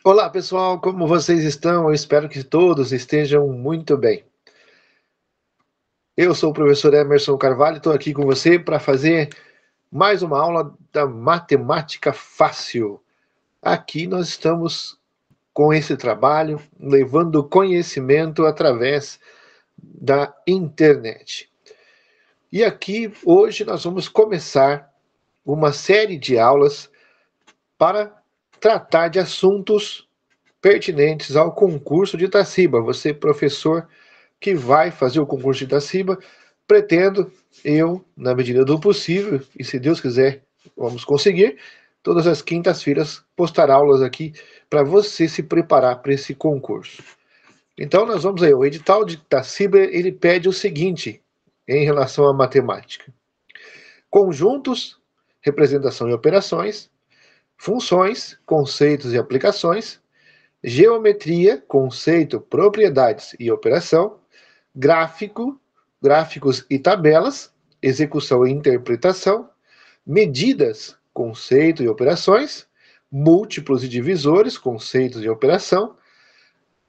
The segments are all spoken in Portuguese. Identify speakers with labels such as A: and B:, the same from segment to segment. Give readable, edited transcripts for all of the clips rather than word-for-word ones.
A: Olá pessoal, como vocês estão? Eu espero que todos estejam muito bem. Eu sou o professor Emerson Carvalho, estou aqui com você para fazer mais uma aula da Matemática Fácil. Aqui nós estamos com esse trabalho, levando conhecimento através da internet. E aqui hoje nós vamos começar uma série de aulas para tratar de assuntos pertinentes ao concurso de Itaciba. Você, professor, que vai fazer o concurso de Itaciba, pretendo eu, na medida do possível, e se Deus quiser, vamos conseguir, todas as quintas-feiras postar aulas aqui para você se preparar para esse concurso. Então nós vamos aí, o edital de Itaciba, ele pede o seguinte em relação à matemática: conjuntos, representação e operações, funções, conceitos e aplicações, geometria, conceito, propriedades e operação, gráfico, gráficos e tabelas, execução e interpretação, medidas, conceito e operações, múltiplos e divisores, conceitos e operação,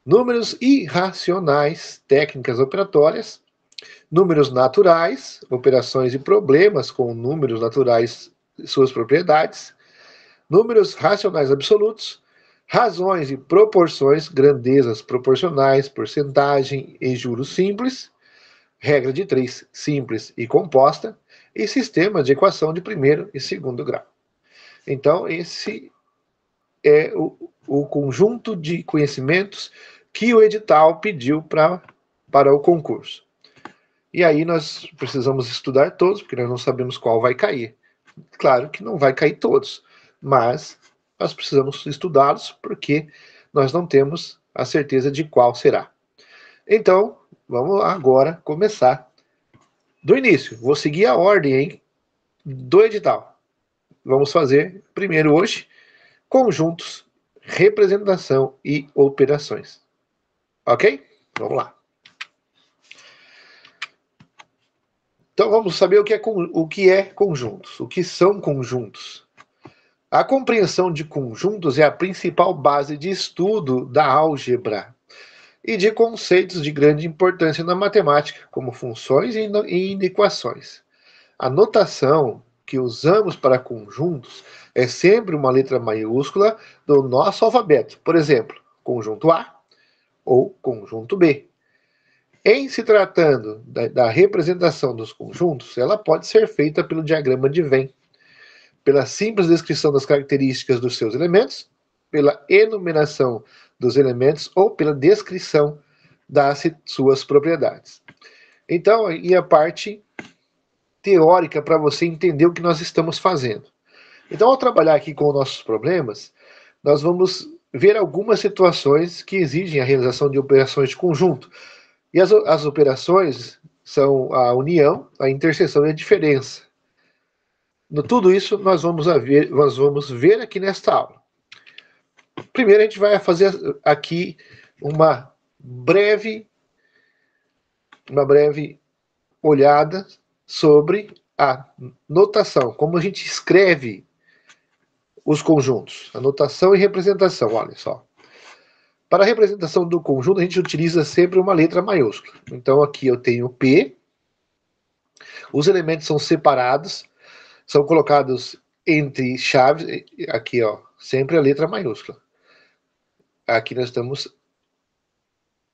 A: números irracionais, técnicas operatórias, números naturais, operações e problemas com números naturais e suas propriedades, números racionais absolutos, razões e proporções, grandezas proporcionais, porcentagem e juros simples, regra de três simples e composta, e sistema de equação de primeiro e segundo grau. Então, esse é o conjunto de conhecimentos que o edital pediu para o concurso. E aí nós precisamos estudar todos, porque nós não sabemos qual vai cair. Claro que não vai cair todos, mas nós precisamos estudá-los porque nós não temos a certeza de qual será. Então, vamos agora começar do início. Vou seguir a ordem, hein, do edital. Vamos fazer primeiro hoje conjuntos, representação e operações. Ok? Vamos lá. Então vamos saber o que é conjuntos, o que são conjuntos. A compreensão de conjuntos é a principal base de estudo da álgebra e de conceitos de grande importância na matemática, como funções e inequações. A notação que usamos para conjuntos é sempre uma letra maiúscula do nosso alfabeto. Por exemplo, conjunto A ou conjunto B. Em se tratando da representação dos conjuntos, ela pode ser feita pelo diagrama de Venn, pela simples descrição das características dos seus elementos, pela enumeração dos elementos ou pela descrição das suas propriedades. Então, e a parte teórica para você entender o que nós estamos fazendo. Então, ao trabalhar aqui com os nossos problemas, nós vamos ver algumas situações que exigem a realização de operações de conjunto. E as operações são a união, a interseção e a diferença. Tudo isso nós vamos ver aqui nesta aula. Primeiro a gente vai fazer aqui uma breve olhada sobre a notação, como a gente escreve os conjuntos, a notação e representação, olha só. Para a representação do conjunto, a gente utiliza sempre uma letra maiúscula. Então aqui eu tenho P, os elementos são separados, são colocados entre chaves, aqui ó, sempre a letra maiúscula. Aqui nós estamos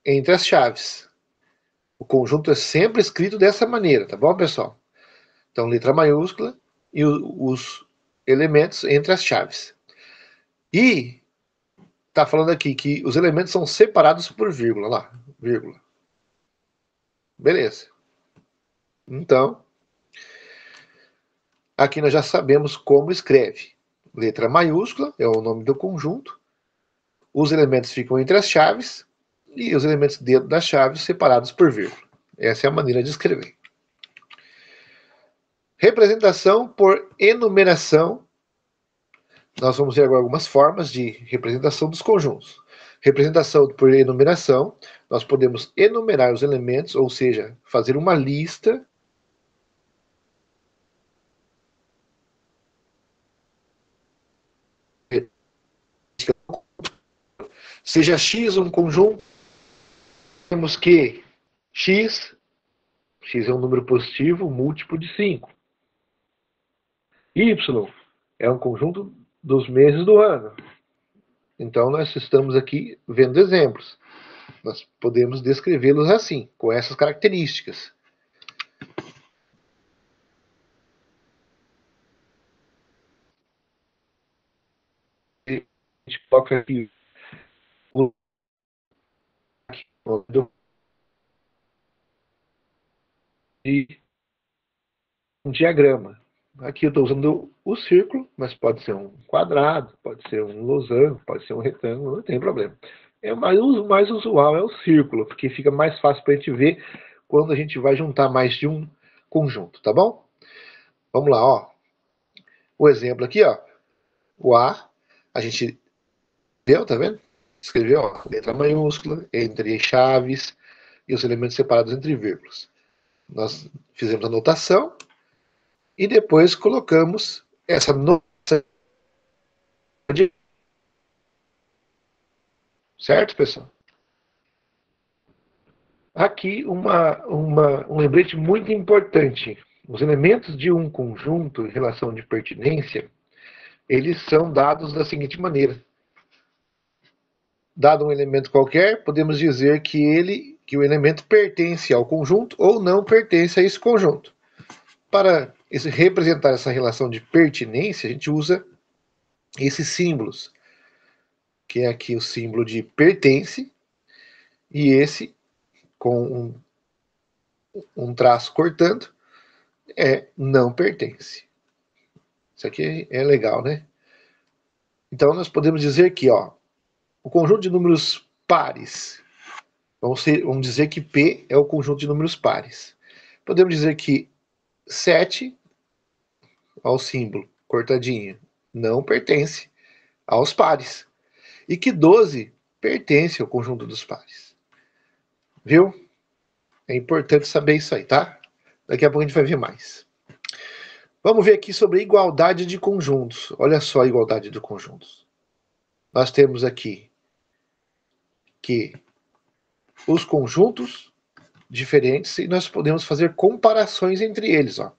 A: entre as chaves. O conjunto é sempre escrito dessa maneira, tá bom, pessoal? Então, letra maiúscula e os elementos entre as chaves. E está falando aqui que os elementos são separados por vírgula, lá, vírgula. Beleza. Então, aqui nós já sabemos como escreve. Letra maiúscula é o nome do conjunto. Os elementos ficam entre as chaves e os elementos dentro das chaves separados por vírgula. Essa é a maneira de escrever. Representação por enumeração. Nós vamos ver agora algumas formas de representação dos conjuntos. Representação por enumeração. Nós podemos enumerar os elementos, ou seja, fazer uma lista seja X um conjunto, temos que X é um número positivo múltiplo de 5. Y é um conjunto dos meses do ano. Então, nós estamos aqui vendo exemplos. Nós podemos descrevê-los assim, com essas características. A gente coloca aqui um diagrama. Aqui eu estou usando o círculo, mas pode ser um quadrado, pode ser um losango, pode ser um retângulo, não tem problema. O mais usual é o círculo, porque fica mais fácil para a gente ver quando a gente vai juntar mais de um conjunto, tá bom? Vamos lá, ó. O exemplo aqui, ó. O a gente deu, tá vendo? Escreveu, ó, letra maiúscula, entre chaves e os elementos separados entre vírgulas. Nós fizemos a notação e depois colocamos essa notação. Certo, pessoal? Aqui um lembrete muito importante. Os elementos de um conjunto em relação de pertinência, eles são dados da seguinte maneira. Dado um elemento qualquer, podemos dizer que o elemento pertence ao conjunto ou não pertence a esse conjunto. Para representar essa relação de pertinência, a gente usa esses símbolos, que é aqui o símbolo de pertence, e esse com um traço cortando, não pertence. Isso aqui é legal, né? Então, nós podemos dizer que o conjunto de números pares, vamos dizer que P é o conjunto de números pares. Podemos dizer que 7, ao símbolo cortadinho, não pertence aos pares. E que 12 pertence ao conjunto dos pares. Viu? É importante saber isso aí, tá? Daqui a pouco a gente vai ver mais. Vamos ver aqui sobre a igualdade de conjuntos. Olha só a igualdade de conjuntos. Nós temos aqui que os conjuntos diferentes e nós podemos fazer comparações entre eles. Ó.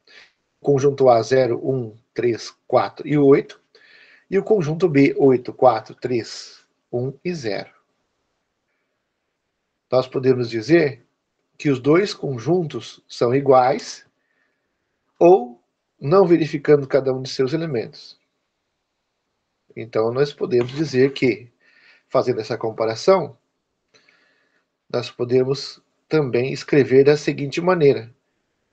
A: Conjunto A 0, 1, 3, 4 e 8 e o conjunto B 8, 4, 3, 1 e 0. Nós podemos dizer que os dois conjuntos são iguais ou não verificando cada um de seus elementos. Então, nós podemos dizer que, fazendo essa comparação, nós podemos também escrever da seguinte maneira.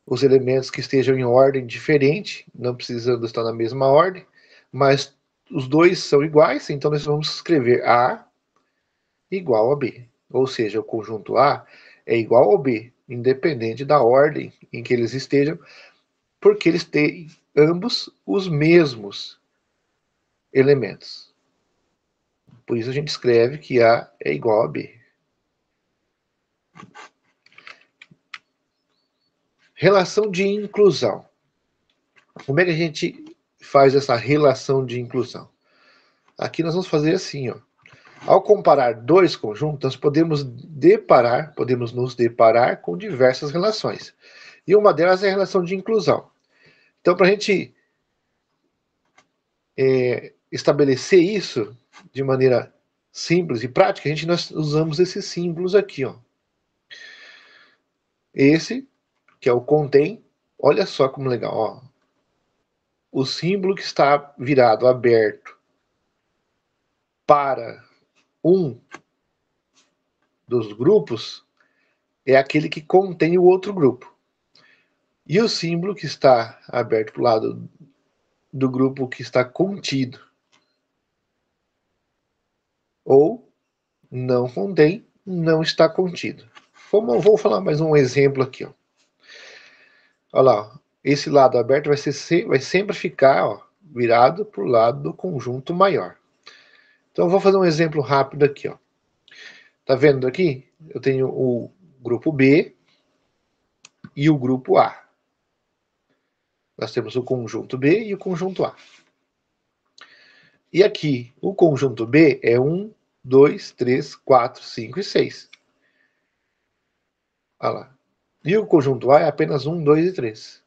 A: Os elementos que estejam em ordem diferente, não precisando estar na mesma ordem, mas os dois são iguais, então nós vamos escrever A igual a B. Ou seja, o conjunto A é igual ao B, independente da ordem em que eles estejam, porque eles têm ambos os mesmos elementos. Por isso a gente escreve que A é igual a B. Relação de inclusão. Como é que a gente faz essa relação de inclusão? Aqui nós vamos fazer assim, ó. Ao comparar dois conjuntos, nós podemos nos deparar com diversas relações. E uma delas é a relação de inclusão. Então, para a gente estabelecer isso de maneira simples e prática, nós usamos esses símbolos aqui, ó. Esse, que é o contém, olha só como legal, ó. O símbolo que está virado, aberto, para um dos grupos, é aquele que contém o outro grupo. E o símbolo que está aberto para o lado do grupo que está contido, ou não contém, não está contido. Vou falar mais um exemplo aqui. Ó. Olha lá, esse lado aberto vai sempre ficar virado para o lado do conjunto maior. Então eu vou fazer um exemplo rápido aqui. Ó. Tá vendo aqui? Eu tenho o grupo B e o grupo A. Nós temos o conjunto B e o conjunto A. E aqui, o conjunto B é 1, 2, 3, 4, 5 e 6. Olha lá. E o conjunto A é apenas 1, 2 e 3.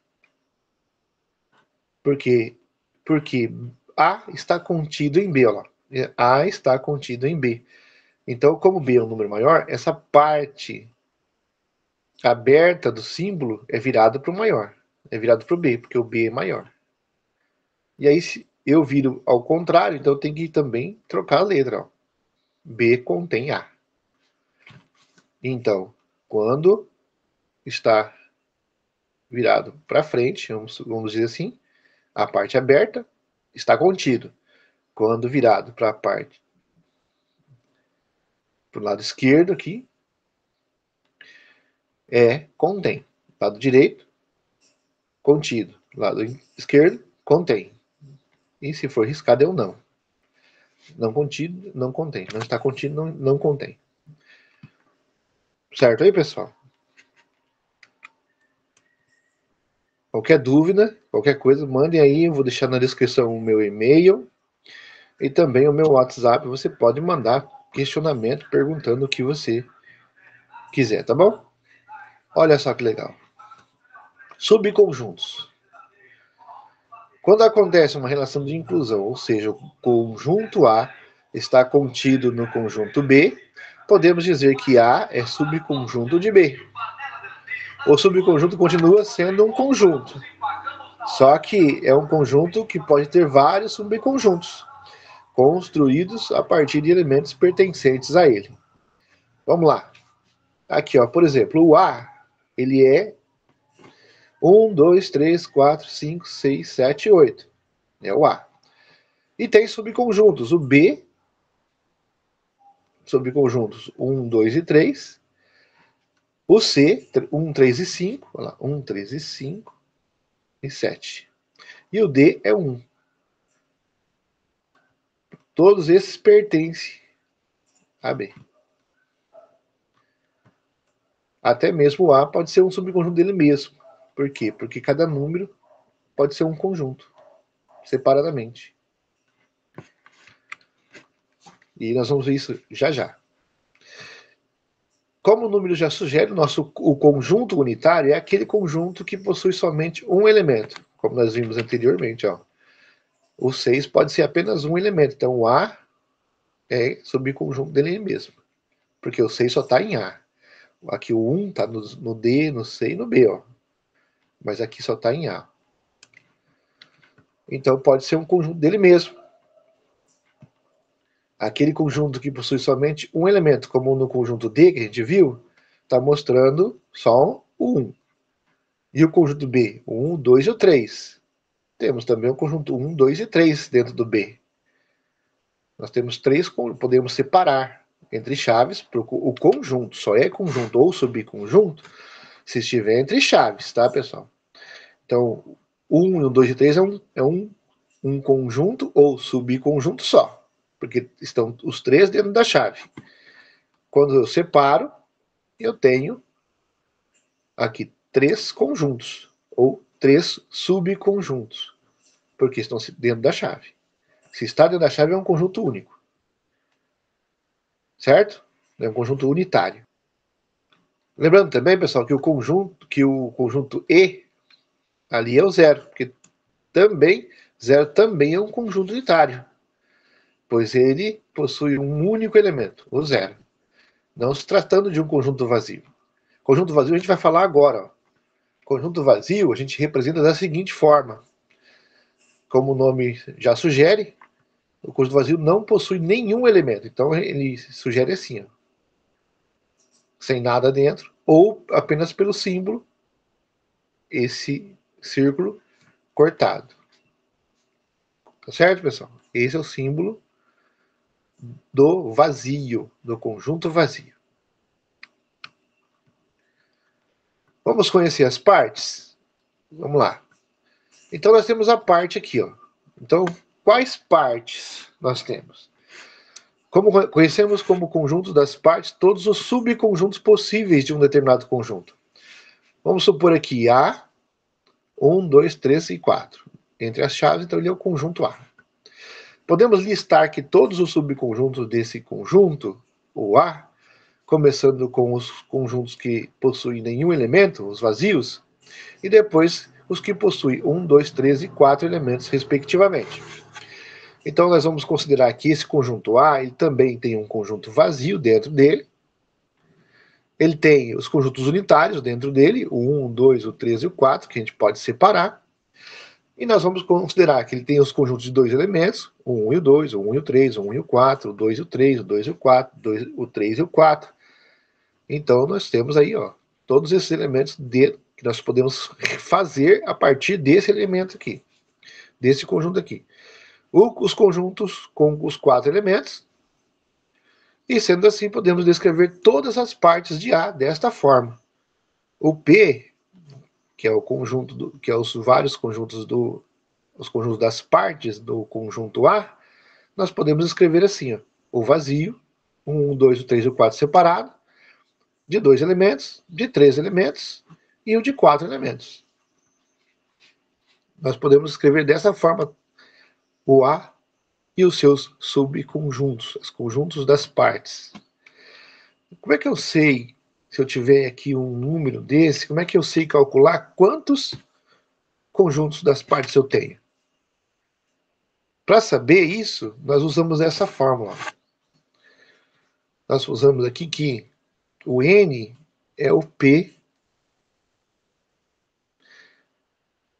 A: Por quê? Porque A está contido em B. Olha lá. A está contido em B. Então, como B é um número maior, essa parte aberta do símbolo é virada para o maior. É virado para o B, porque o B é maior. E aí, se eu viro ao contrário, então eu tenho que também trocar a letra. Ó. B contém A. Então, quando está virado para frente, vamos dizer assim, a parte aberta está contido. Quando virado para a parte para o lado esquerdo aqui, contém. Lado direito, contido. Lado esquerdo, contém. E se for riscado, é o não. Não contido, não contém. Não está contido, não contém. Certo aí, pessoal? Qualquer dúvida, qualquer coisa, mandem aí. Eu vou deixar na descrição o meu e-mail e também o meu WhatsApp. Você pode mandar questionamento perguntando o que você quiser, tá bom? Olha só que legal. Subconjuntos. Quando acontece uma relação de inclusão, ou seja, o conjunto A está contido no conjunto B, podemos dizer que A é subconjunto de B. O subconjunto continua sendo um conjunto, só que é um conjunto que pode ter vários subconjuntos, construídos a partir de elementos pertencentes a ele. Vamos lá. Aqui, ó, por exemplo, o A, ele é 1, 2, 3, 4, 5, 6, 7, 8. É o A. E tem subconjuntos. O B, subconjuntos 1, 2 e 3. O C, 1, 3 e 5. Olha lá, 1, 3 e 5 e 7. E o D é 1. Todos esses pertencem a B. Até mesmo o A pode ser um subconjunto dele mesmo. Por quê? Porque cada número pode ser um conjunto, separadamente. E nós vamos ver isso já já. Como o número já sugere, o conjunto unitário é aquele conjunto que possui somente um elemento, como nós vimos anteriormente. Ó. O 6 pode ser apenas um elemento, então o A é subconjunto dele mesmo, porque o 6 só está em A. Aqui o 1 está no D, no C e no B, ó. Mas aqui só está em A. Então pode ser um conjunto dele mesmo. Aquele conjunto que possui somente um elemento, como no conjunto D que a gente viu, está mostrando só o 1. E o conjunto B, o 1, 2 e o 3. Temos também o conjunto 1, 2 e 3 dentro do B. Nós temos três, podemos separar entre chaves, o conjunto só é conjunto ou subconjunto se estiver entre chaves, tá, pessoal? Então, 1, 2 e 3 é um conjunto ou subconjunto só, porque estão os três dentro da chave. Quando eu separo, eu tenho aqui três conjuntos, ou três subconjuntos, porque estão dentro da chave. Se está dentro da chave, é um conjunto único. Certo? É um conjunto unitário. Lembrando também, pessoal, que o conjunto E ali é o zero, porque zero também é um conjunto unitário, pois ele possui um único elemento, o zero. Não se tratando de um conjunto vazio. Conjunto vazio a gente vai falar agora. Ó. Conjunto vazio a gente representa da seguinte forma. Como o nome já sugere, o conjunto vazio não possui nenhum elemento. Então ele sugere assim, ó, sem nada dentro, ou apenas pelo símbolo, esse círculo cortado. Tá certo, pessoal? Esse é o símbolo do vazio, do conjunto vazio. Vamos conhecer as partes? Vamos lá. Então nós temos a parte aqui, ó. Então, quais partes nós temos? Como conhecemos como conjunto das partes todos os subconjuntos possíveis de um determinado conjunto. Vamos supor aqui A, 1, 2, 3 e 4. Entre as chaves, então ele é o conjunto A. Podemos listar aqui todos os subconjuntos desse conjunto, o A, começando com os conjuntos que possuem nenhum elemento, os vazios, e depois os que possuem 1, 2, 3 e 4 elementos, respectivamente. Então, nós vamos considerar que esse conjunto A ele também tem um conjunto vazio dentro dele. Ele tem os conjuntos unitários dentro dele, o 1, o 2, o 3 e o 4, que a gente pode separar. E nós vamos considerar que ele tem os conjuntos de dois elementos, o 1 e o 2, o 1 e o 3, o 1 e o 4, o 2 e o 3, o 2 e o 4, o 3 e o 4. Então, nós temos aí todos esses elementos que nós podemos fazer a partir desse elemento aqui, desse conjunto aqui. Os conjuntos com os 4 elementos, e sendo assim, podemos descrever todas as partes de A desta forma. O P, que é o conjunto, que é os vários conjuntos os conjuntos das partes do conjunto A, nós podemos escrever assim, o vazio, 1, 2, 3 e 4 separado, de 2 elementos, de 3 elementos e o de 4 elementos. Nós podemos escrever dessa forma o A e os seus subconjuntos, os conjuntos das partes. Como é que eu sei, se eu tiver aqui um número desse, como é que eu sei calcular quantos conjuntos das partes eu tenho? Para saber isso, nós usamos essa fórmula. Nós usamos aqui que o N é o P,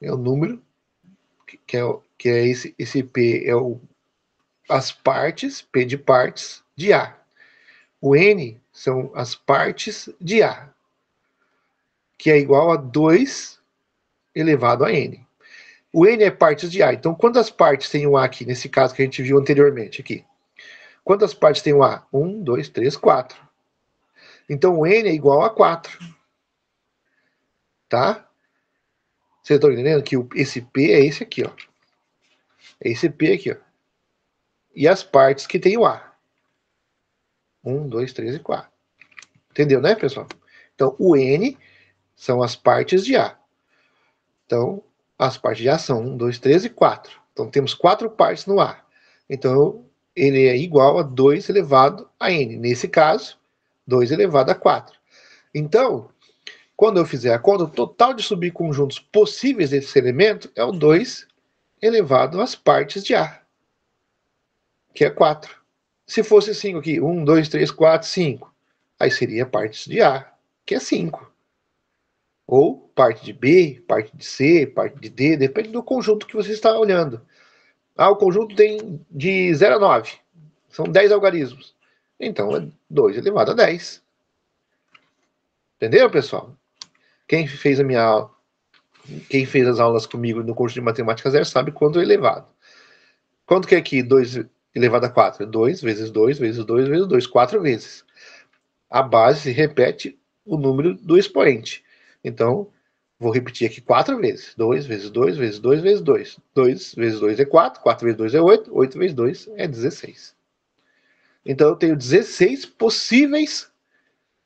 A: é o número, que é esse P é as partes, P de partes, de A. O N são as partes de A, que é igual a 2 elevado a N. O N é partes de A. Então, quantas partes tem o A aqui, nesse caso que a gente viu anteriormente aqui? Quantas partes tem o A? 1, 2, 3, 4. Então, o N é igual a 4. Tá? Vocês estão entendendo que esse P é esse aqui, ó. É esse P aqui, ó. E as partes que tem o A. 1, 2, 3 e 4. Entendeu, né, pessoal? Então, o N são as partes de A. Então, as partes de A são 1, 2, 3 e 4. Então, temos 4 partes no A. Então, ele é igual a 2 elevado a N. Nesse caso, 2 elevado a 4. Então, quando eu fizer a conta, o total de subconjuntos possíveis desse elemento é o 2 elevado às partes de A, que é 4. Se fosse 5 aqui, 1, 2, 3, 4, 5, aí seria partes de A, que é 5. Ou parte de B, parte de C, parte de D, depende do conjunto que você está olhando. O conjunto tem de 0 a 9, são 10 algarismos. Então é 2 elevado a 10. Entendeu, pessoal? Quem fez a minha aula, quem fez as aulas comigo no curso de Matemática Zero sabe quanto é elevado. Quanto que é aqui 2 elevado a 4? 2 vezes 2 vezes 2 vezes 2, 4 vezes. A base se repete o número do expoente. Então, vou repetir aqui 4 vezes. 2 vezes 2 vezes 2 vezes 2. 2 vezes 2 é 4, 4 vezes 2 é 8, 8 vezes 2 é 16. Então, eu tenho 16 possíveis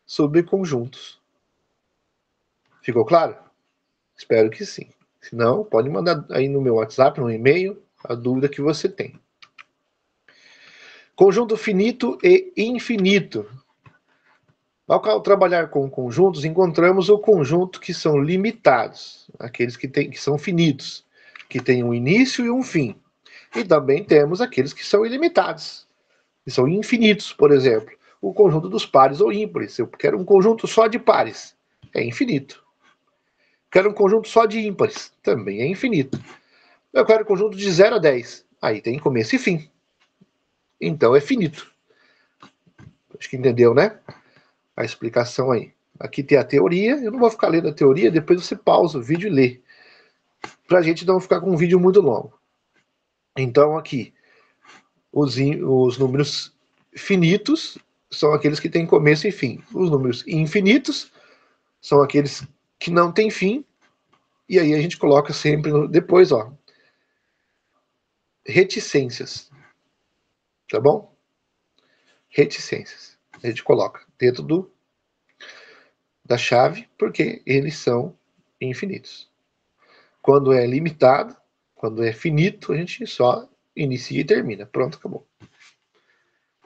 A: subconjuntos. Ficou claro? Espero que sim. Se não, pode mandar aí no meu WhatsApp, no e-mail, a dúvida que você tem. Conjunto finito e infinito. Ao trabalhar com conjuntos, encontramos o conjunto que são limitados, aqueles que são finitos, que têm um início e um fim. E também temos aqueles que são ilimitados, que são infinitos, por exemplo, o conjunto dos pares ou ímpares. Eu quero um conjunto só de pares, é infinito. Quero um conjunto só de ímpares, também é infinito. Eu quero um conjunto de 0 a 10, aí tem começo e fim. Então é finito. Acho que entendeu, né? A explicação aí. Aqui tem a teoria, eu não vou ficar lendo a teoria, depois você pausa o vídeo e lê. Pra gente não ficar com um vídeo muito longo. Então aqui, os números finitos são aqueles que têm começo e fim. Os números infinitos são aqueles que não têm fim. E aí a gente coloca sempre depois, ó, reticências. Tá bom? Reticências. A gente coloca dentro da chave, porque eles são infinitos. Quando é limitado, quando é finito, a gente só inicia e termina. Pronto, acabou.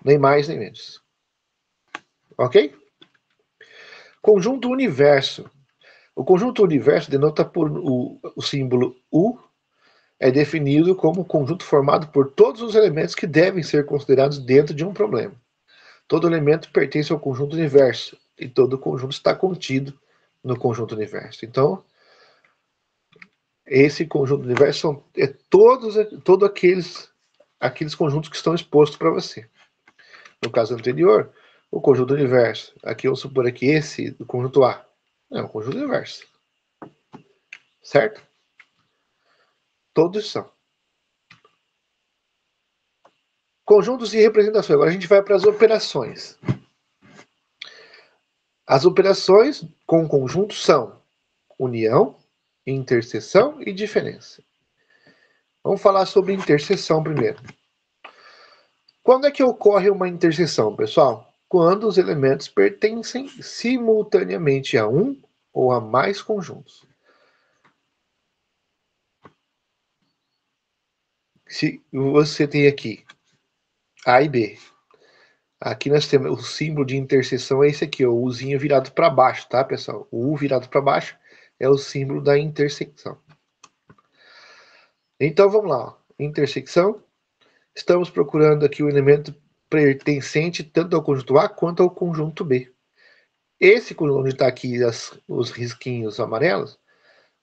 A: Nem mais, nem menos. Ok? Conjunto universo. O conjunto universo denota por o símbolo U, é definido como um conjunto formado por todos os elementos que devem ser considerados dentro de um problema. Todo elemento pertence ao conjunto universo, e todo conjunto está contido no conjunto universo. Então, esse conjunto universo são todos aqueles conjuntos que estão expostos para você. No caso anterior, o conjunto universo. Aqui vamos supor aqui esse do conjunto A. É um conjunto universo. Certo? Todos são. Conjuntos e representações. Agora a gente vai para as operações. As operações com conjunto são união, interseção e diferença. Vamos falar sobre interseção primeiro. Quando é que ocorre uma interseção, pessoal? Quando os elementos pertencem simultaneamente a um ou a mais conjuntos. Se você tem aqui A e B. Aqui nós temos o símbolo de interseção, é esse aqui, o Uzinho virado para baixo, tá, pessoal? O U virado para baixo é o símbolo da intersecção. Então vamos lá, intersecção. Estamos procurando aqui o elemento pertencente tanto ao conjunto A quanto ao conjunto B. Esse conjunto onde está aqui os risquinhos amarelos,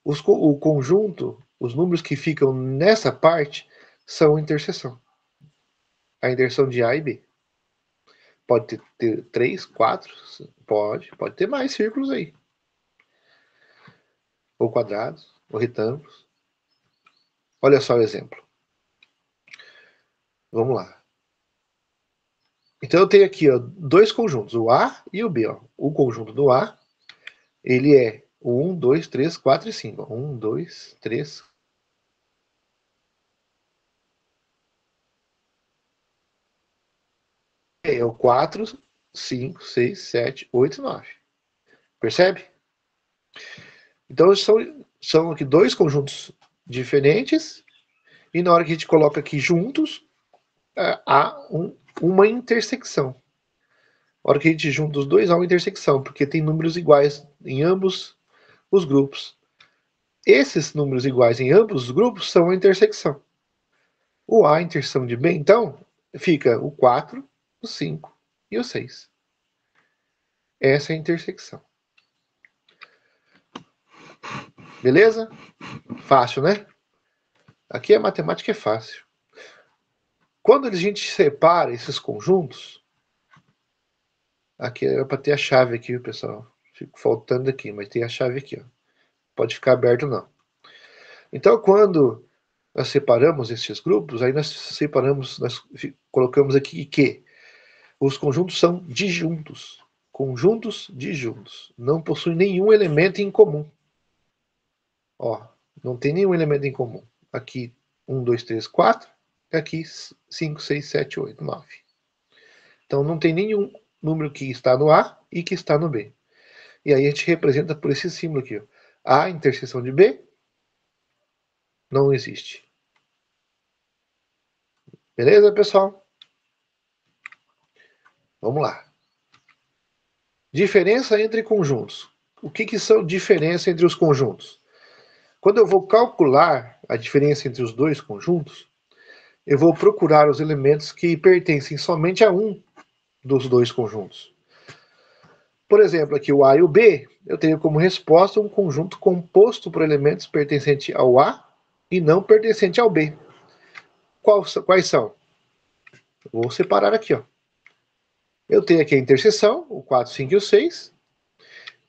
A: o conjunto, os números que ficam nessa parte são interseção. A interseção de A e B. Pode ter 3, 4, pode ter mais círculos aí. Ou quadrados, ou retângulos. Olha só o exemplo. Vamos lá. Então eu tenho aqui, ó, dois conjuntos, o A e o B. Ó. O conjunto do A, ele é o 1, 2, 3, 4 e 5. 1, 2, 3. É o 4, 5, 6, 7, 8 e 9. Percebe? Então são aqui dois conjuntos diferentes. E na hora que a gente coloca aqui juntos, há uma intersecção. Na hora que a gente junta os dois, há uma intersecção, porque tem números iguais em ambos os grupos. Esses números iguais em ambos os grupos são a intersecção. O A, interseção de B, então, fica o 4, o 5 e o 6. Essa é a intersecção. Beleza? Fácil, né? Aqui a matemática é fácil. Quando a gente separa esses conjuntos, aqui era para ter a chave aqui, pessoal. Fico faltando aqui, mas tem a chave aqui. Ó. Pode ficar aberto não. Então, quando nós separamos esses grupos, aí nós colocamos aqui que os conjuntos são disjuntos. Conjuntos disjuntos. Não possuem nenhum elemento em comum. Ó, não tem nenhum elemento em comum. Aqui, 1, 2, 3, 4. Aqui, 5, 6, 7, 8, 9. Então, não tem nenhum número que está no A e que está no B. E aí a gente representa por esse símbolo aqui. Ó. A interseção de B não existe. Beleza, pessoal? Vamos lá. Diferença entre conjuntos. O que são diferença entre os conjuntos? Quando eu vou calcular a diferença entre os dois conjuntos, eu vou procurar os elementos que pertencem somente a um dos dois conjuntos. Por exemplo, aqui o A e o B, eu tenho como resposta um conjunto composto por elementos pertencentes ao A e não pertencente ao B. Quais são? Vou separar aqui, ó. Eu tenho aqui a interseção, o 4, 5 e o 6.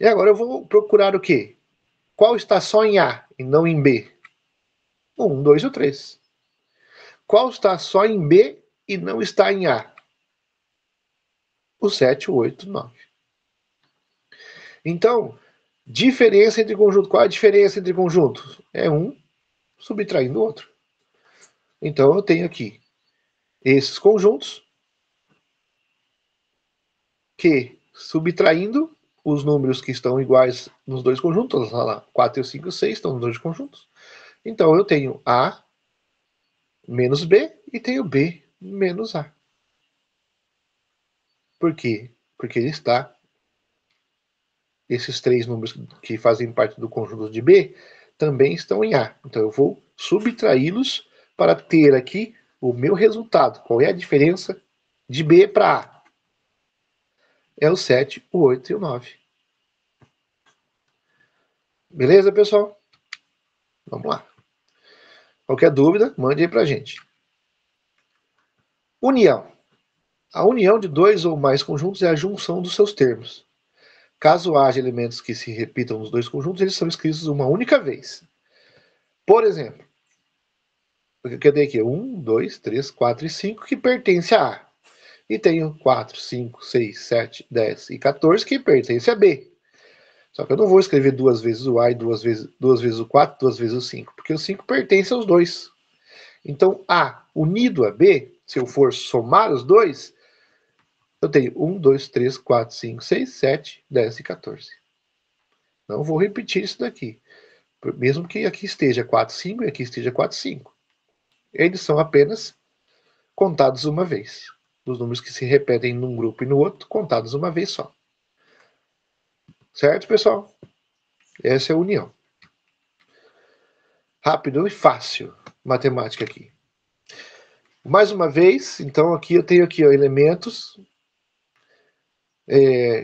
A: E agora eu vou procurar o quê? Qual está só em A e não em B? 1, 2 e 3. Qual está só em B e não está em A? O 7, o 8, o 9. Então, diferença entre conjuntos. Qual é a diferença entre conjuntos? É um subtraindo o outro. Então, eu tenho aqui esses conjuntos que, subtraindo os números que estão iguais nos dois conjuntos, lá, 4, 5 e 6 estão nos dois conjuntos. Então, eu tenho A, menos B e tenho B menos A. Por quê? Porque esses três números que fazem parte do conjunto de B também estão em A. Então eu vou subtraí-los para ter aqui o meu resultado. Qual é a diferença de B para A? É o 7, o 8 e o 9. Beleza, pessoal? Vamos lá. Qualquer dúvida, mande aí para a gente. União. A união de dois ou mais conjuntos é a junção dos seus termos. Caso haja elementos que se repitam nos dois conjuntos, eles são escritos uma única vez. Por exemplo, eu dei aqui 1, 2, 3, 4 e 5 que pertence a A. E tenho 4, 5, 6, 7, 10 e 14 que pertence a B. Só que eu não vou escrever duas vezes o A e duas vezes o 4, duas vezes o 5, porque o 5 pertence aos dois. Então, A unido a B, se eu for somar os dois, eu tenho 1, 2, 3, 4, 5, 6, 7, 10 e 14. Não vou repetir isso daqui. Mesmo que aqui esteja 4, 5 e aqui esteja 4, 5. Eles são apenas contados uma vez. Os números que se repetem num grupo e no outro, contados uma vez só. Certo, pessoal? Essa é a união. Rápido e fácil. Matemática aqui. Mais uma vez, então aqui eu tenho aqui elementos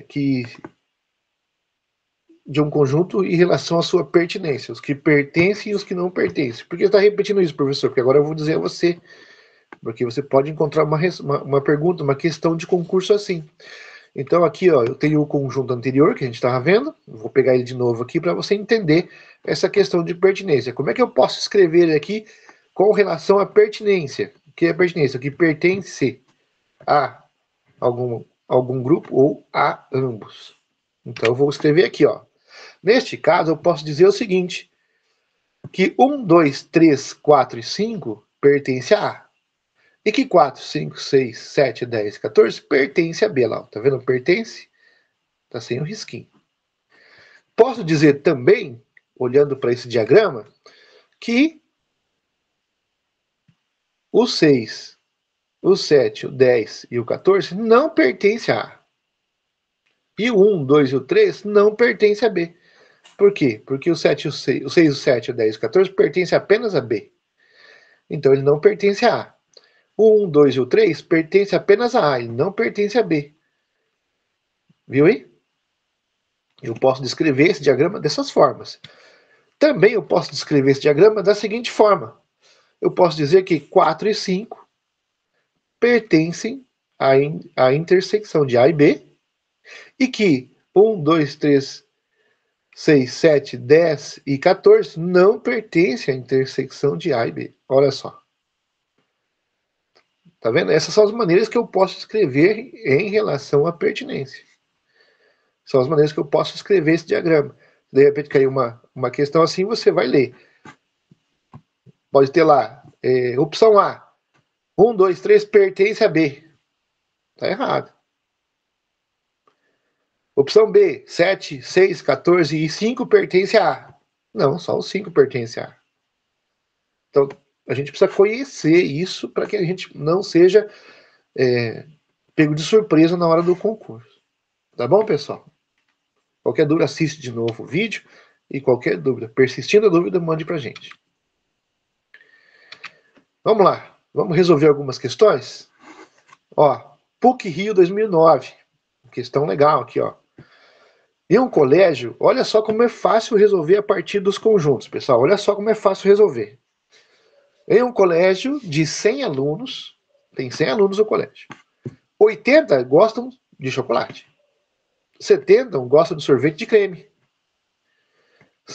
A: que de um conjunto em relação à sua pertinência, os que pertencem e os que não pertencem. Por que você está repetindo isso, professor? Porque agora eu vou dizer a você, porque você pode encontrar uma pergunta, uma questão de concurso assim. Então aqui, ó, eu tenho o conjunto anterior que a gente estava vendo, vou pegar ele de novo aqui para você entender essa questão de pertinência. Como é que eu posso escrever aqui com relação à pertinência? O que é pertinência? O que pertence a algum grupo ou a ambos. Então eu vou escrever aqui, ó. Neste caso, eu posso dizer o seguinte, que 1, 2, 3, 4 e 5 pertence a A. E que 4, 5, 6, 7, 10, 14 pertence a B lá. Tá vendo? Pertence? Tá sem o risquinho. Posso dizer também, olhando para esse diagrama, que o 6, o 7, o 10 e o 14 não pertencem a A. E o 1, 2 e o 3 não pertencem a B. Por quê? Porque o 7, o 6, o 7, o 10 e o 14 pertencem apenas a B. Então ele não pertence a A. O 1, 2 e o 3 pertence apenas a A e não pertence a B. Viu aí? Eu posso descrever esse diagrama dessas formas. Também eu posso descrever esse diagrama da seguinte forma. Eu posso dizer que 4 e 5 pertencem à intersecção de A e B e que 1, 2, 3, 6, 7, 10 e 14 não pertencem à intersecção de A e B. Olha só. Tá vendo? Essas são as maneiras que eu posso escrever em relação à pertinência. São as maneiras que eu posso escrever esse diagrama. De repente caiu uma questão assim, você vai ler. Pode ter lá, opção A, 1, 2, 3 pertence a B. Tá errado. Opção B, 7, 6, 14 e 5 pertence a A. Não, só o 5 pertence a A. Então, a gente precisa conhecer isso para que a gente não seja pego de surpresa na hora do concurso. Tá bom, pessoal? Qualquer dúvida, assiste de novo o vídeo. E qualquer dúvida, persistindo a dúvida, mande pra gente. Vamos lá. Vamos resolver algumas questões? Ó, PUC Rio 2009. Questão legal aqui, ó. Em um colégio, olha só como é fácil resolver a partir dos conjuntos, pessoal. Olha só como é fácil resolver. Em um colégio de 100 alunos, tem 100 alunos no colégio. 80 gostam de chocolate. 70 gostam de sorvete de creme.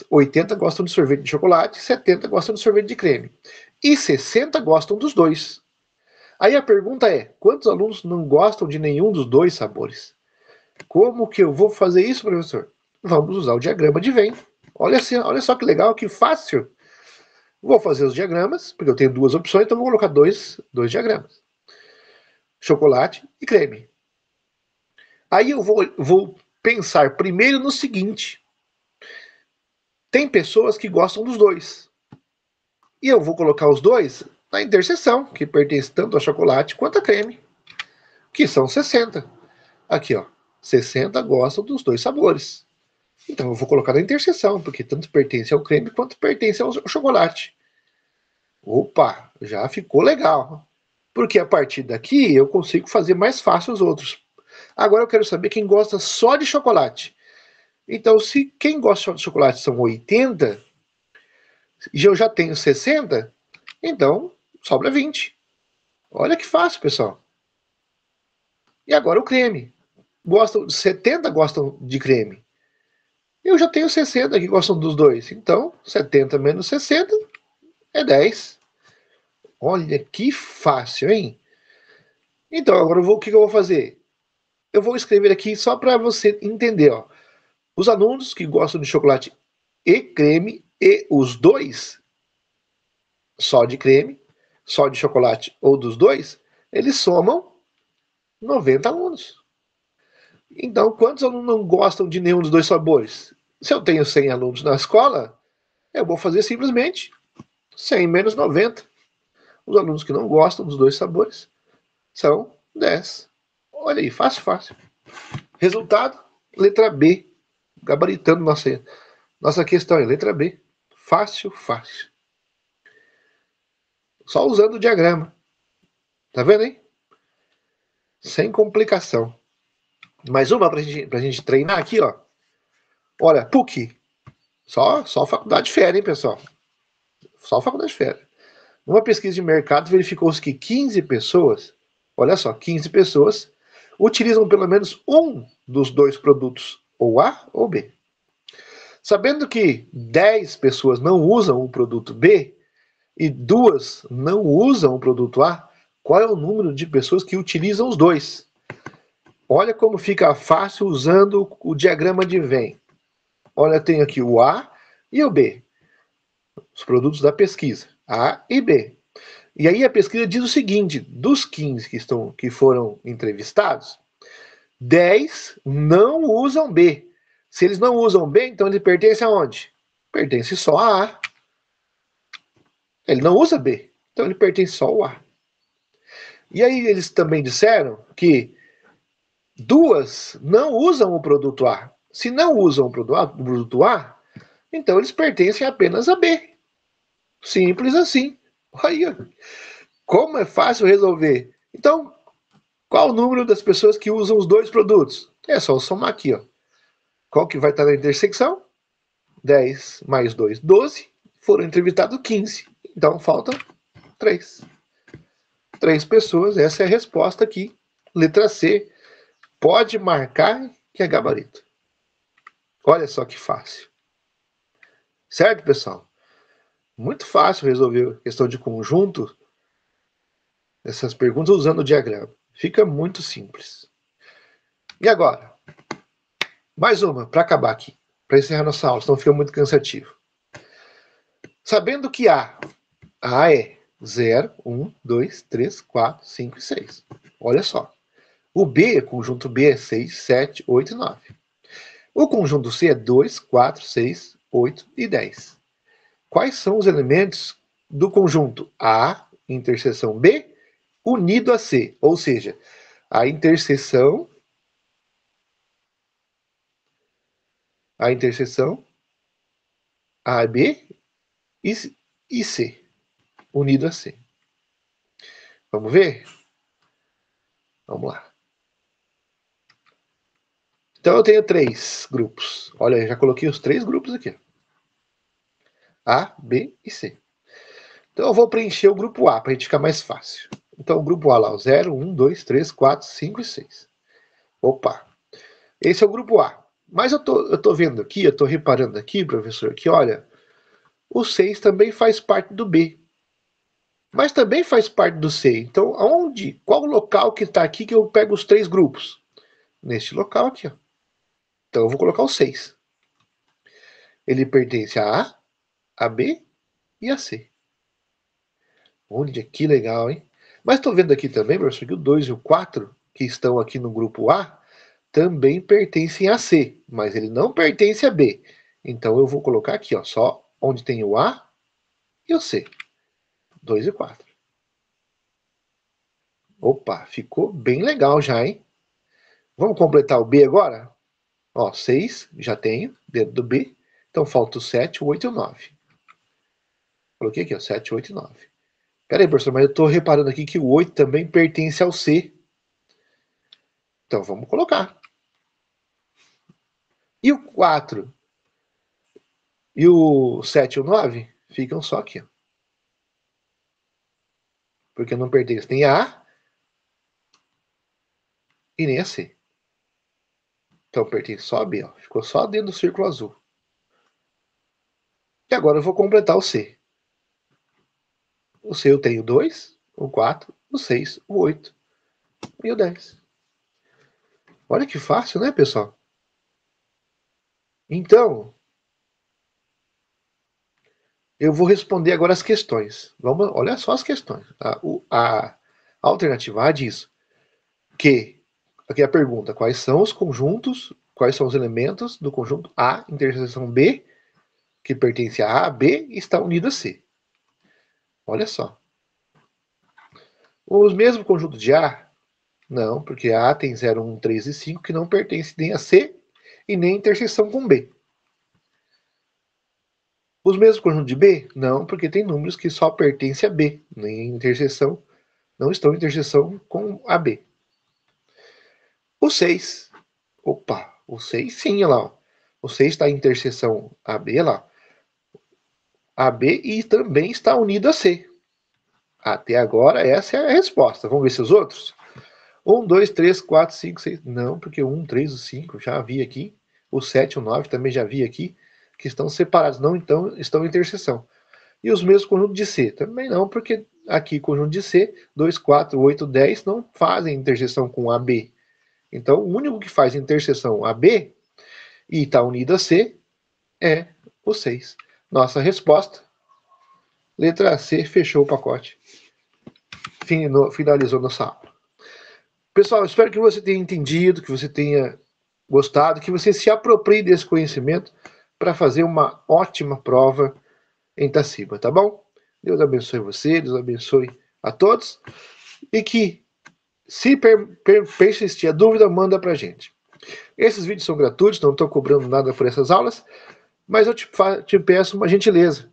A: 80 gostam de sorvete de chocolate, 70 gostam de sorvete de creme. E 60 gostam dos dois. Aí a pergunta é, quantos alunos não gostam de nenhum dos dois sabores? Como que eu vou fazer isso, professor? Vamos usar o diagrama de Venn. Olha só que legal, que fácil. Vou fazer os diagramas, porque eu tenho duas opções, então vou colocar dois diagramas. Chocolate e creme. Aí eu vou pensar primeiro no seguinte. Tem pessoas que gostam dos dois. E eu vou colocar os dois na interseção, que pertence tanto a chocolate quanto a creme, que são 60. Aqui, ó, 60 gostam dos dois sabores. Então eu vou colocar na interseção, porque tanto pertence ao creme quanto pertence ao chocolate. Opa, já ficou legal. Porque a partir daqui eu consigo fazer mais fácil os outros. Agora eu quero saber quem gosta só de chocolate. Então, se quem gosta só de chocolate são 80, e eu já tenho 60, então sobra 20. Olha que fácil, pessoal. E agora o creme. 70 gostam de creme. Eu já tenho 60 que gostam dos dois. Então, 70 menos 60 é 10. Olha que fácil, hein? Então, agora o que eu vou fazer? Eu vou escrever aqui só para você entender. Ó. Os alunos que gostam de chocolate e creme, e os dois, só de creme, só de chocolate ou dos dois, eles somam 90 alunos. Então, quantos alunos não gostam de nenhum dos dois sabores? Se eu tenho 100 alunos na escola, eu vou fazer simplesmente 100 menos 90. Os alunos que não gostam dos dois sabores são 10. Olha aí, fácil, fácil. Resultado, letra B. Gabaritando nossa questão aí, letra B. Fácil, fácil. Só usando o diagrama. Tá vendo, hein? Sem complicação. Mais uma pra gente treinar aqui, ó. Olha, PUC. Só faculdade fera, hein, pessoal? Só faculdade fera. Numa pesquisa de mercado, verificou-se que 15 pessoas, olha só, 15 pessoas, utilizam pelo menos um dos dois produtos, ou A ou B. Sabendo que 10 pessoas não usam o produto B e 2 não usam o produto A, qual é o número de pessoas que utilizam os dois? Olha como fica fácil usando o diagrama de Venn. Olha, tem aqui o A e o B. Os produtos da pesquisa, A e B. E aí a pesquisa diz o seguinte, dos 15 que foram entrevistados, 10 não usam B. Se eles não usam B, então ele pertence aonde? Pertence só a A. Ele não usa B, então ele pertence só ao A. E aí eles também disseram que 2 não usam o produto A. Se não usam o produto A, então eles pertencem apenas a B. Simples assim. Olha, como é fácil resolver. Então, qual o número das pessoas que usam os dois produtos? É só somar aqui, ó. Qual que vai estar na intersecção? 10 mais 2, 12. Foram entrevistados 15. Então, faltam 3. 3 pessoas, essa é a resposta aqui. Letra C. Pode marcar que é gabarito. Olha só que fácil. Certo, pessoal? Muito fácil resolver a questão de conjunto, essas perguntas usando o diagrama. Fica muito simples. E agora? Mais uma, para acabar aqui. Para encerrar nossa aula, senão fica muito cansativo. Sabendo que A é 0, 1, 2, 3, 4, 5 e 6. Olha só. O B, conjunto B, é 6, 7, 8 e 9. O conjunto C é 2, 4, 6, 8 e 10. Quais são os elementos do conjunto A, interseção B, unido a C? Ou seja, a interseção A, B e C, unido a C. Vamos ver? Vamos lá. Então eu tenho 3 grupos. Olha, eu já coloquei os 3 grupos aqui. A, B e C. Então eu vou preencher o grupo A para a gente ficar mais fácil. Então o grupo A lá, o 0, 1, 2, 3, 4, 5 e 6. Opa! Esse é o grupo A. Mas eu tô vendo aqui, eu tô reparando aqui, professor, que olha, o 6 também faz parte do B. Mas também faz parte do C. Então, qual local que está aqui que eu pego os 3 grupos? Neste local aqui, ó. Então eu vou colocar o 6. Ele pertence a A, B e a C. Olha que legal, hein? Mas estou vendo aqui também, professor, que o 2 e o 4, que estão aqui no grupo A, também pertencem a C, mas ele não pertence a B. Então eu vou colocar aqui, ó, só onde tem o A e o C. 2 e 4. Opa, ficou bem legal já, hein? Vamos completar o B agora? Ó, 6, já tenho, dentro do B. Então falta o 7, o 8 e o 9. Coloquei aqui, ó, 7, 8 e 9. Pera aí, professor, mas eu estou reparando aqui que o 8 também pertence ao C. Então vamos colocar. E o 4 e o 7 e o 9 ficam só aqui, ó. Porque não pertence nem a A e nem a C. Então pertence só a B, ó. Ficou só dentro do círculo azul. E agora eu vou completar o C. O C eu tenho 2, o 4, o 6, o 8 e o 10. Olha que fácil, né, pessoal? Então, eu vou responder agora as questões. Vamos, olha só as questões. A alternativa A diz que, aqui é a pergunta, quais são os conjuntos, quais são os elementos do conjunto A, interseção B, que pertence a B e está unido a C. Olha só. Os mesmos conjuntos de A? Não, porque A tem 0, 1, 3 e 5, que não pertence nem a C e nem a interseção com B. Os mesmos conjuntos de B? Não, porque tem números que só pertencem a B, nem interseção, não estão em interseção com a B. O 6. Opa, o 6 sim, olha lá. Ó. O 6 está em interseção AB, olha lá. AB e também está unido a C. Até agora, essa é a resposta. Vamos ver se os outros? 1, 2, 3, 4, 5, 6. Não, porque o 1, 3, o 5 já havia aqui. O 7, o 9 também já havia aqui. Que estão separados, não então estão em interseção. E os mesmos conjuntos de C? Também não, porque aqui conjunto de C, 2, 4, 8, 10 não fazem interseção com AB. Então, o único que faz interseção AB e está unido a C é o 6. Nossa resposta, letra C, fechou o pacote. Finalizou nossa aula. Pessoal, espero que você tenha entendido, que você tenha gostado, que você se aproprie desse conhecimento para fazer uma ótima prova em Taciba, tá bom? Deus abençoe você, Deus abençoe a todos. E que, se persistir a dúvida, manda pra gente. Esses vídeos são gratuitos, não estou cobrando nada por essas aulas, mas eu te peço uma gentileza.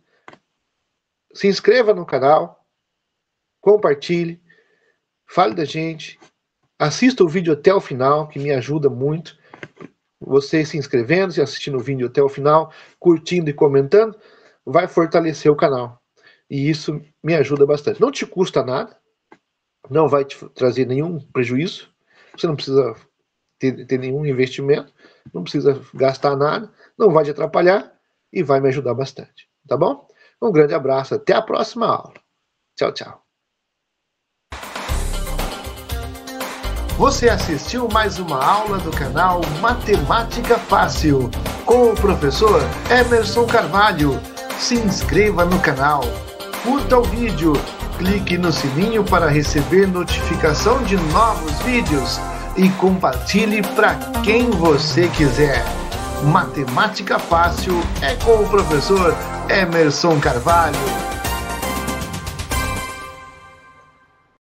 A: Se inscreva no canal, compartilhe, fale da gente, assista o vídeo até o final, que me ajuda muito. Você se inscrevendo, e assistindo o vídeo até o final, curtindo e comentando, vai fortalecer o canal. E isso me ajuda bastante. Não te custa nada, não vai te trazer nenhum prejuízo, você não precisa ter nenhum investimento, não precisa gastar nada, não vai te atrapalhar e vai me ajudar bastante. Tá bom? Um grande abraço, até a próxima aula. Tchau, tchau. Você assistiu mais uma aula do canal Matemática Fácil, com o professor Emerson Carvalho. Se inscreva no canal, curta o vídeo, clique no sininho para receber notificação de novos vídeos e compartilhe para quem você quiser. Matemática Fácil é com o professor Emerson Carvalho.